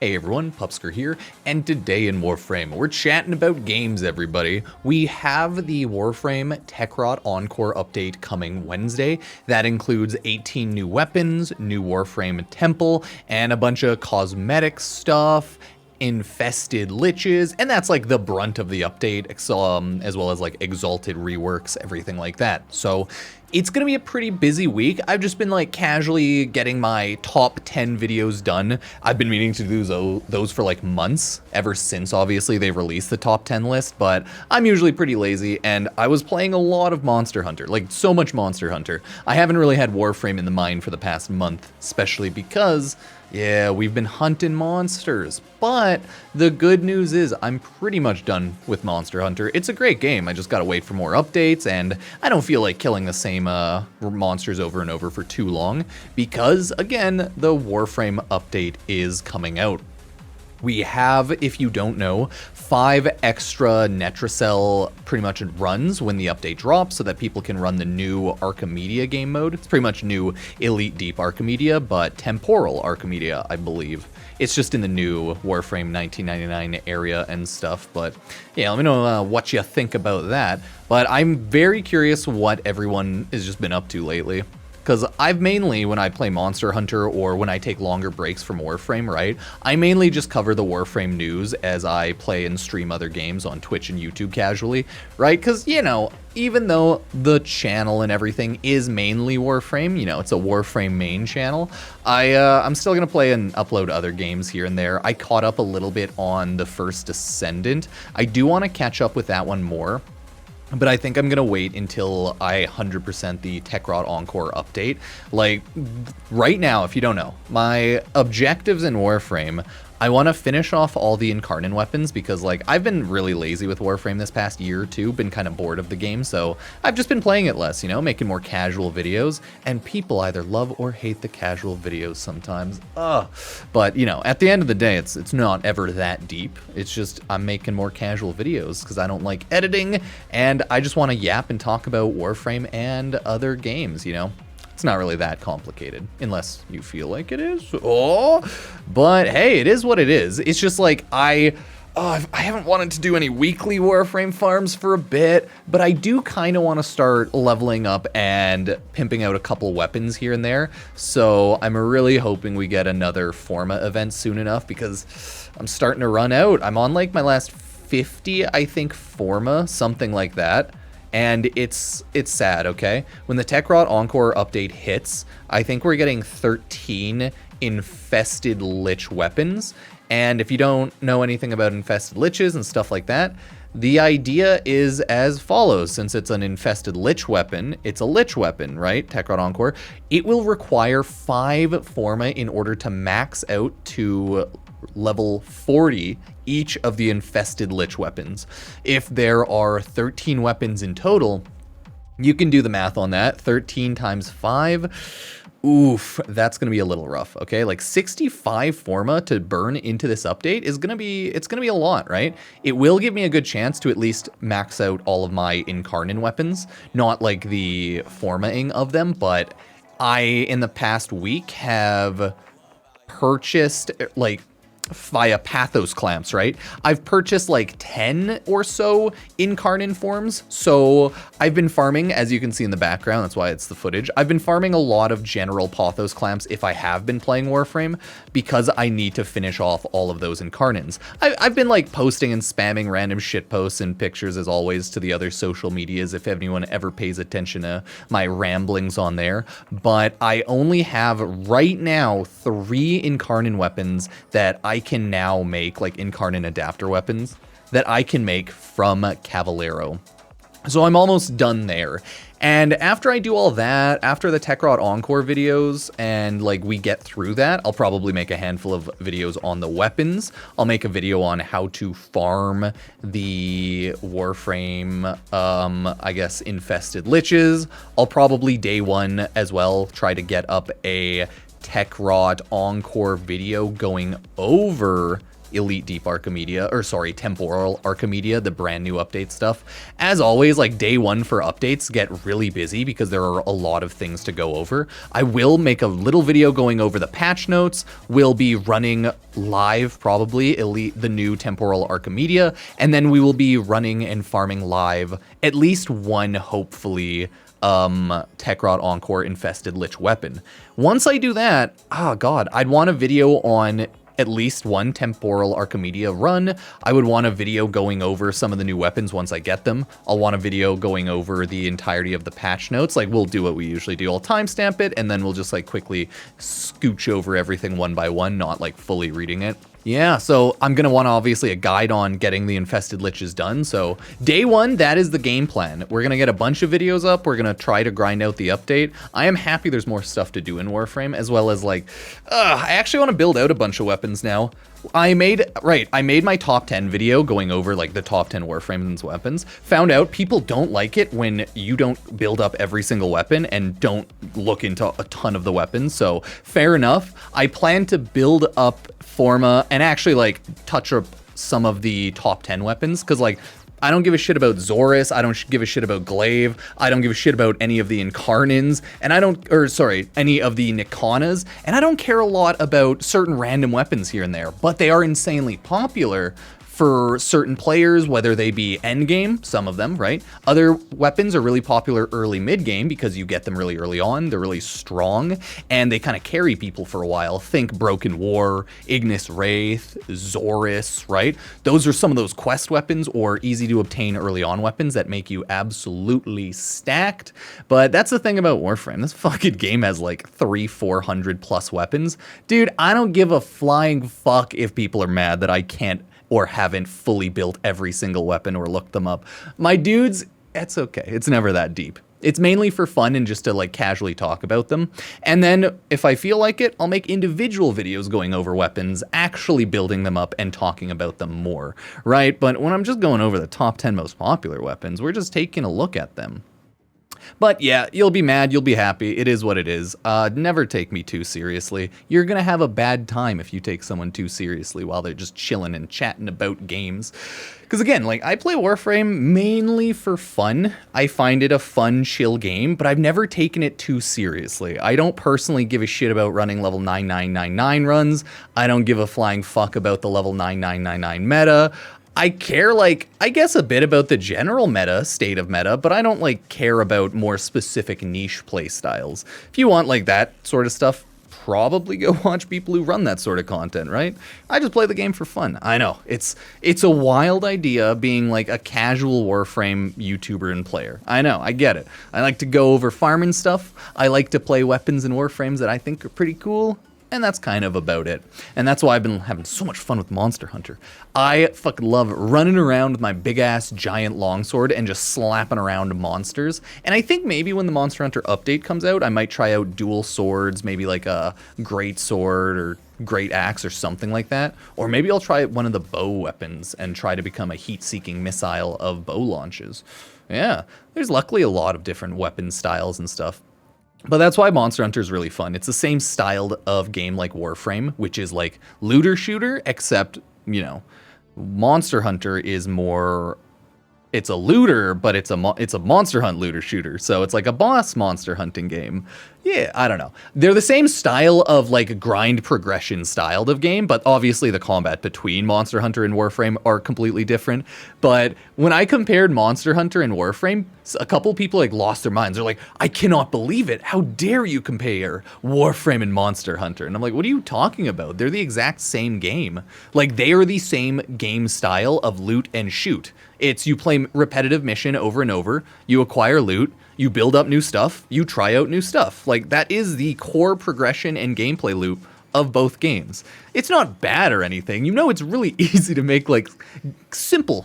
Hey everyone, Pupsker here, and today in Warframe, we're chatting about games, everybody. We have the Warframe Techrot Encore update coming Wednesday. That includes 18 new weapons, new Warframe temple, and a bunch of cosmetic stuff, infested liches, and that's like the brunt of the update, as well as like exalted reworks, everything like that. So it's gonna be a pretty busy week. I've just been like casually getting my top 10 videos done. I've been meaning to do those for like months, ever since obviously they released the top 10 list, but I'm usually pretty lazy, and I was playing a lot of Monster Hunter, like so much Monster Hunter. I haven't really had Warframe in the mind for the past month, especially because yeah, we've been hunting monsters, but the good news is I'm pretty much done with Monster Hunter. It's a great game, I just gotta wait for more updates, and I don't feel like killing the same monsters over and over for too long, because again, the Warframe update is coming out. We have, if you don't know, 5 extra Netracell pretty much runs when the update drops so that people can run the new Archimedia game mode. It's pretty much new Elite Deep Archimedia, but Temporal Archimedia, I believe. It's just in the new Warframe 1999 area and stuff, but yeah, let me know what you think about that. But I'm very curious what everyone has just been up to lately. Because I've mainly, when I play Monster Hunter or when I take longer breaks from Warframe, right, I mainly just cover the Warframe news as I play and stream other games on Twitch and YouTube casually, right? Because, you know, even though the channel and everything is mainly Warframe, you know, it's a Warframe main channel, I'm still going to play and upload other games here and there. I caught up a little bit on the First Descendant. I do want to catch up with that one more. But I think I'm going to wait until I 100% the Techrot Encore update. Like, right now, if you don't know, my objectives in Warframe, I want to finish off all the Incarnate weapons because, like, I've been really lazy with Warframe this past year or two, been kind of bored of the game, so I've just been playing it less, you know, making more casual videos, and people either love or hate the casual videos sometimes. But, you know, at the end of the day, it's not ever that deep. It's just I'm making more casual videos because I don't like editing, and I just want to yap and talk about Warframe and other games, you know? It's not really that complicated, unless you feel like it is. But hey, it is what it is. It's just like I haven't wanted to do any weekly Warframe farms for a bit, but I do kind of want to start leveling up and pimping out a couple weapons here and there. So I'm really hoping we get another Forma event soon enough because I'm starting to run out. I'm on like my last 50, I think, Forma, something like that. And it's sad, okay? When the Techrot Encore update hits, I think we're getting 13 infested lich weapons. And if you don't know anything about infested liches and stuff like that, the idea is as follows. Since it's an infested lich weapon, it's a lich weapon, right? Techrot Encore. It will require 5 Forma in order to max out to level 40 each of the infested lich weapons. If there are 13 weapons in total, you can do the math on that. 13 times 5. Oof, that's going to be a little rough, okay? Like 65 Forma to burn into this update is going to be a lot, right? It will give me a good chance to at least max out all of my Incarnate weapons, not like the Forma-ing of them, but I, in the past week, have purchased, like, via Pathos clamps, right? I've purchased like 10 or so Incarnate forms, so I've been farming, as you can see in the background, that's why it's the footage, I've been farming a lot of general Pathos clamps if I have been playing Warframe, because I need to finish off all of those Incarnates. I've been like posting and spamming random shit posts and pictures as always to the other social medias if anyone ever pays attention to my ramblings on there, but I only have right now 3 Incarnate weapons that I can now make, like Incarnate adapter weapons that I can make from Cavalero. So I'm almost done there. And after I do all that, after the Techrot Encore videos and like we get through that, I'll probably make a handful of videos on the weapons. I'll make a video on how to farm the Warframe, I guess, infested liches. I'll probably day one as well try to get up a Techrot Encore video going over Elite Deep Archimedia, or sorry, Temporal Archimedia, the brand new update stuff. As always, like day one for updates get really busy because there are a lot of things to go over. I will make a little video going over the patch notes. We'll be running live probably the new Temporal Archimedia, and then we will be running and farming live at least one, hopefully, Techrot Encore infested Lich weapon. Once I do that, oh god, I'd want a video on at least one Temporal Archimedia run. I would want a video going over some of the new weapons once I get them. I'll want a video going over the entirety of the patch notes. Like, we'll do what we usually do. I'll timestamp it, and then we'll just like quickly scooch over everything one by one, not like fully reading it. Yeah, so I'm going to want obviously a guide on getting the infested liches done. So day one, that is the game plan. We're going to get a bunch of videos up. We're going to try to grind out the update. I am happy there's more stuff to do in Warframe, as well as like, I actually want to build out a bunch of weapons now. I made my top 10 video going over like the top 10 Warframe's weapons. Found out people don't like it when you don't build up every single weapon and don't look into a ton of the weapons. So fair enough. I plan to build up Forma and actually like touch up some of the top 10 weapons, because like I don't give a shit about Zorus, I don't give a shit about Glaive, I don't give a shit about any of the Incarnins, and any of the Nikonas, and I don't care a lot about certain random weapons here and there, but they are insanely popular for certain players, whether they be endgame, some of them, right? Other weapons are really popular early mid-game because you get them really early on, they're really strong, and they kind of carry people for a while. Think Broken War, Ignis Wraith, Zorus, right? Those are some of those quest weapons or easy to obtain early on weapons that make you absolutely stacked. But that's the thing about Warframe. This fucking game has like 400 plus weapons. Dude, I don't give a flying fuck if people are mad that I can't or haven't fully built every single weapon or looked them up. My dudes, it's okay. It's never that deep. It's mainly for fun and just to like casually talk about them. And then if I feel like it, I'll make individual videos going over weapons, actually building them up and talking about them more, right? But when I'm just going over the top 10 most popular weapons, we're just taking a look at them. But yeah, you'll be mad, you'll be happy, it is what it is. Never take me too seriously. You're gonna have a bad time if you take someone too seriously while they're just chilling and chatting about games. Because again, like, I play Warframe mainly for fun. I find it a fun, chill game, but I've never taken it too seriously. I don't personally give a shit about running level 9999 runs. I don't give a flying fuck about the level 9999 meta. I care, like, I guess a bit about the general meta, state of meta, but I don't, like, care about more specific niche play styles. If you want, like, that sort of stuff, probably go watch people who run that sort of content, right? I just play the game for fun. I know, it's a wild idea being, like, a casual Warframe YouTuber and player. I know, I get it. I like to go over farming stuff. I like to play weapons in Warframes that I think are pretty cool. And that's kind of about it. And that's why I've been having so much fun with Monster Hunter. I fucking love running around with my big-ass giant longsword and just slapping around monsters. And I think maybe when the Monster Hunter update comes out, I might try out dual swords, maybe like a great sword or great axe or something like that. Or maybe I'll try one of the bow weapons and try to become a heat-seeking missile of bow launches. Yeah, there's luckily a lot of different weapon styles and stuff. But that's why Monster Hunter is really fun. It's the same style of game like Warframe, which is like looter shooter, except, you know, Monster Hunter is more, it's a looter, but it's a Monster Hunt looter shooter. So it's like a boss monster hunting game. Yeah, I don't know. They're the same style of like grind progression styled of game, but obviously the combat between Monster Hunter and Warframe are completely different. But when I compared Monster Hunter and Warframe, a couple people like lost their minds. They're like, I cannot believe it. How dare you compare Warframe and Monster Hunter? And I'm like, what are you talking about? They're the exact same game. Like, they are the same game style of loot and shoot. It's you play repetitive mission over and over, you acquire loot, you build up new stuff, you try out new stuff. Like, that is the core progression and gameplay loop of both games. It's not bad or anything. You know, it's really easy to make like simple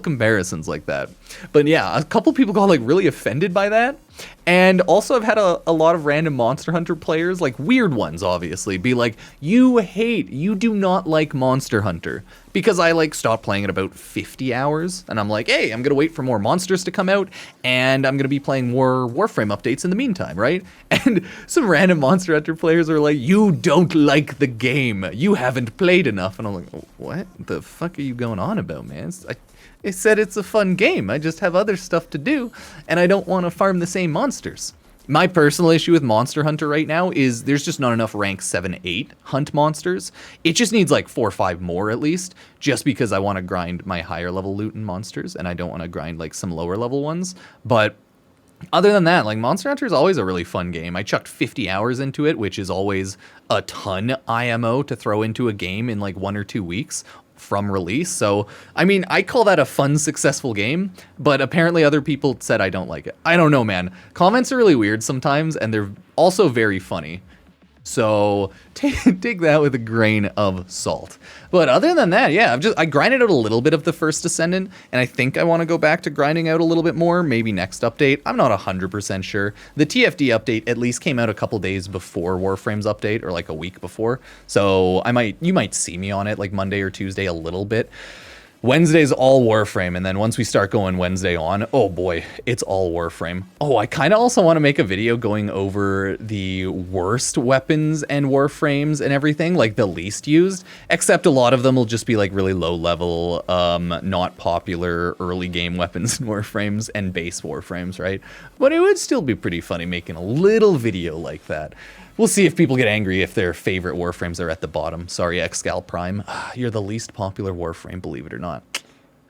comparisons like that. But yeah, a couple people got like really offended by that. And also I've had a lot of random Monster Hunter players, like weird ones obviously, be like, you do not like Monster Hunter. Because I like stopped playing at about 50 hours. And I'm like, hey, I'm gonna wait for more monsters to come out. And I'm gonna be playing more Warframe updates in the meantime, right? And some random Monster Hunter players are like, you don't like the game. you haven't played enough. And I'm like, what the fuck are you going on about, man? I said it's a fun game. I just have other stuff to do, and I don't want to farm the same monsters. My personal issue with Monster Hunter right now is there's just not enough rank 7, 8 hunt monsters. It just needs like 4 or 5 more at least, just because I want to grind my higher level loot and monsters, and I don't want to grind like some lower level ones. But other than that, like, Monster Hunter is always a really fun game. I chucked 50 hours into it, which is always a ton IMO to throw into a game in like 1 or 2 weeks from release. So, I mean, I call that a fun, successful game, but apparently other people said I don't like it. I don't know, man. Comments are really weird sometimes, and they're also very funny. So take that with a grain of salt. But other than that, yeah, I grinded out a little bit of the First Descendant, and I think I want to go back to grinding out a little bit more, maybe next update. I'm not 100% sure. The TFD update at least came out a couple days before Warframe's update, or like a week before. So you might see me on it like Monday or Tuesday a little bit. Wednesday's all Warframe, and then once we start going Wednesday on, oh boy, it's all Warframe. Oh, I kind of also want to make a video going over the worst weapons and Warframes and everything, like the least used, except a lot of them will just be like really low level, not popular early game weapons and Warframes and base Warframes, right? But it would still be pretty funny making a little video like that. We'll see if people get angry if their favorite Warframes are at the bottom. Sorry, Excal Prime. You're the least popular Warframe, believe it or not.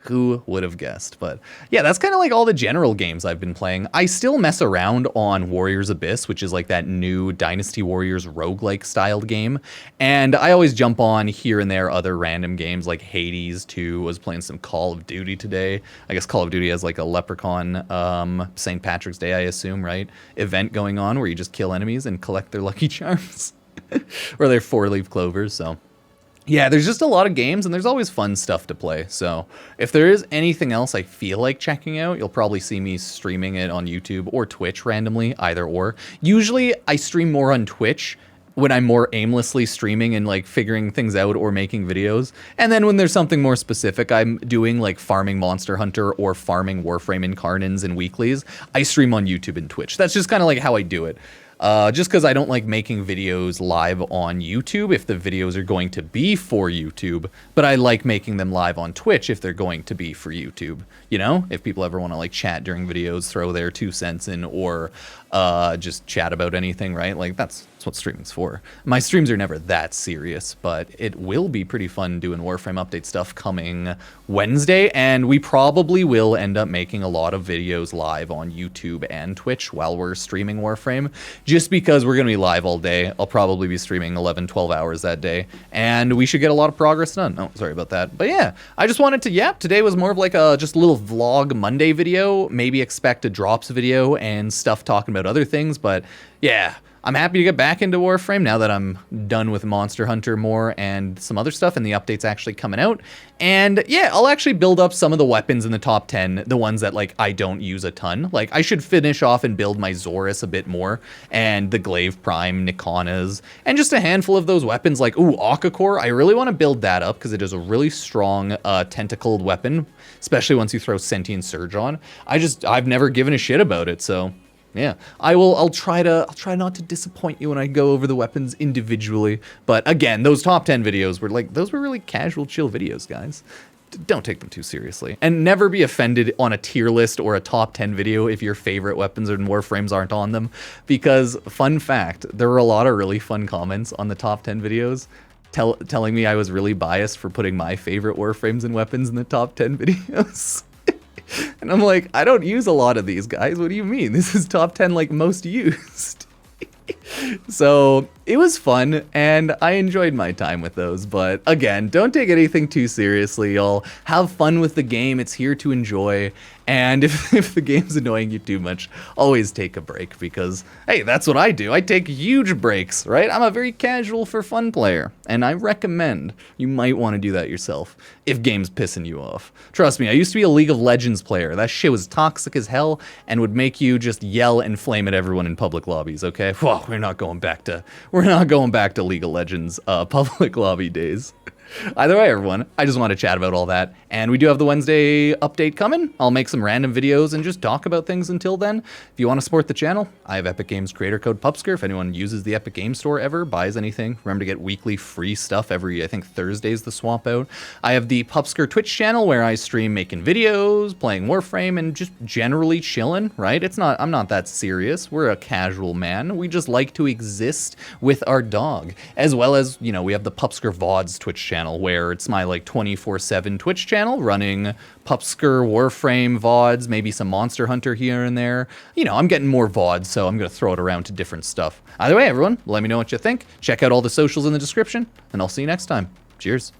Who would have guessed? But yeah, that's kind of like all the general games I've been playing. I still mess around on Warriors Abyss, which is like that new Dynasty Warriors roguelike styled game. And I always jump on here and there other random games like Hades 2. Was playing some Call of Duty today. I guess Call of Duty has like a Leprechaun, St. Patrick's Day, I assume, right? Event going on where you just kill enemies and collect their Lucky Charms. Or their 4-leaf clovers, so... yeah, there's just a lot of games, and there's always fun stuff to play. So if there is anything else I feel like checking out, you'll probably see me streaming it on YouTube or Twitch randomly, either or. Usually I stream more on Twitch when I'm more aimlessly streaming and like figuring things out or making videos. And then when there's something more specific I'm doing, like farming Monster Hunter or farming Warframe Incarnins and weeklies, I stream on YouTube and Twitch. That's just kind of like how I do it. Just because I don't like making videos live on YouTube if the videos are going to be for YouTube, but I like making them live on Twitch if they're going to be for YouTube. You know, if people ever want to like chat during videos, throw their 2 cents in, or just chat about anything, right? Like that's what streaming's for. My streams are never that serious, but it will be pretty fun doing Warframe update stuff coming Wednesday, and we probably will end up making a lot of videos live on YouTube and Twitch while we're streaming Warframe, just because we're going to be live all day. I'll probably be streaming 11, 12 hours that day, and we should get a lot of progress done. Oh, sorry about that. But yeah, I just wanted to, today was more of like a just a little vlog Monday video, maybe expect a drops video and stuff talking about other things, but yeah, I'm happy to get back into Warframe now that I'm done with Monster Hunter more and some other stuff, and the update's actually coming out. And yeah, I'll actually build up some of the weapons in the top 10, the ones that like I don't use a ton. Like I should finish off and build my Zorus a bit more, and the Glaive Prime, Nikanas, and just a handful of those weapons like, ooh, Okakor. I really want to build that up because it is a really strong tentacled weapon, especially once you throw Sentient Surge on. I've never given a shit about it, so... yeah, I'll try not to disappoint you when I go over the weapons individually. But again, those top 10 videos were like, those were really casual, chill videos, guys. Don't take them too seriously. And never be offended on a tier list or a top 10 video if your favorite weapons and Warframes aren't on them. Because, fun fact, there were a lot of really fun comments on the top 10 videos telling me I was really biased for putting my favorite Warframes and weapons in the top 10 videos. And I'm like, I don't use a lot of these, guys. What do you mean? This is top 10 like most used. So it was fun, and I enjoyed my time with those. But again, don't take anything too seriously, y'all. Have fun with the game. It's here to enjoy. And if the game's annoying you too much, always take a break, because, hey, that's what I do. I take huge breaks, right? I'm a very casual for fun player, and I recommend you might want to do that yourself if game's pissing you off. Trust me, I used to be a League of Legends player. That shit was toxic as hell and would make you just yell and flame at everyone in public lobbies, okay? Whoa, we're not going back to League of Legends public lobby days. Either way, everyone, I just want to chat about all that. And we do have the Wednesday update coming. I'll make some random videos and just talk about things until then. If you want to support the channel, I have Epic Games creator code Pupsker. If anyone uses the Epic Games Store ever, buys anything, remember to get weekly free stuff every, I think, Thursday's the swap out. I have the Pupsker Twitch channel where I stream making videos, playing Warframe, and just generally chilling, right? I'm not that serious. We're a casual man. We just like to exist with our dog. As well as, you know, we have the Pupsker VODs Twitch channel, where it's my like 24/7 Twitch channel running Pupsker, Warframe VODs, maybe some Monster Hunter here and there. You know, I'm getting more VODs, so I'm going to throw it around to different stuff. Either way, everyone, let me know what you think. Check out all the socials in the description, and I'll see you next time. Cheers.